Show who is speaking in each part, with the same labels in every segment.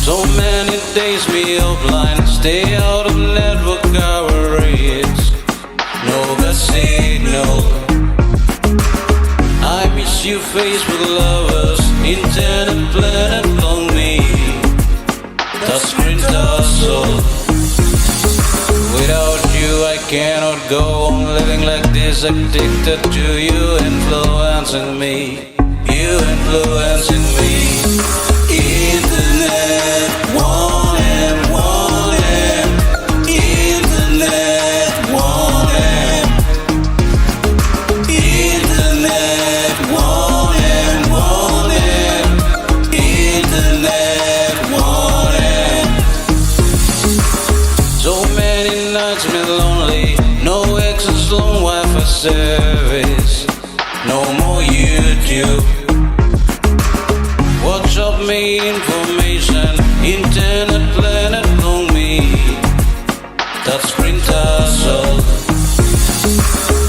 Speaker 1: So many days me offline, stay out of network coverage. No casino. I miss you, Facebook lovers, internet planet on me. Touchscreen tussle. Without you I cannot go on living like this, addicted to you, influencing me. You influencing me. Internet, want him, want him. Internet, want him. Internet, want him, want him. Internet, want him. So many nights been lonely, no access, long Wi-Fi service, no more YouTube. WhatsApp me information, internet planet on me. Touchscreen tussle.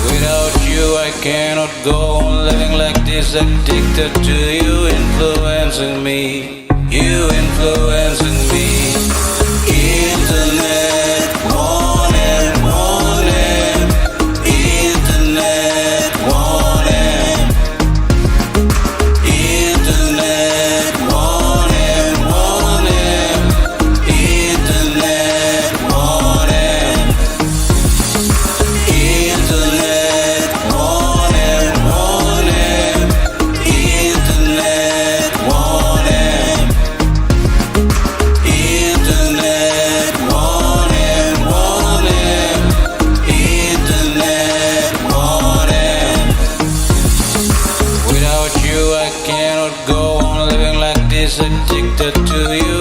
Speaker 1: Without you I cannot go on living like this, addicted to you, influencing me. You influencing me. Internet, want him, want him. Internet, want him. Internet, want him, want him. Internet, want him. Internet, want him, want him. Internet, want him. Internet, want him, want him. Internet, want him. Without you I cannot go on living like this, addicted to you,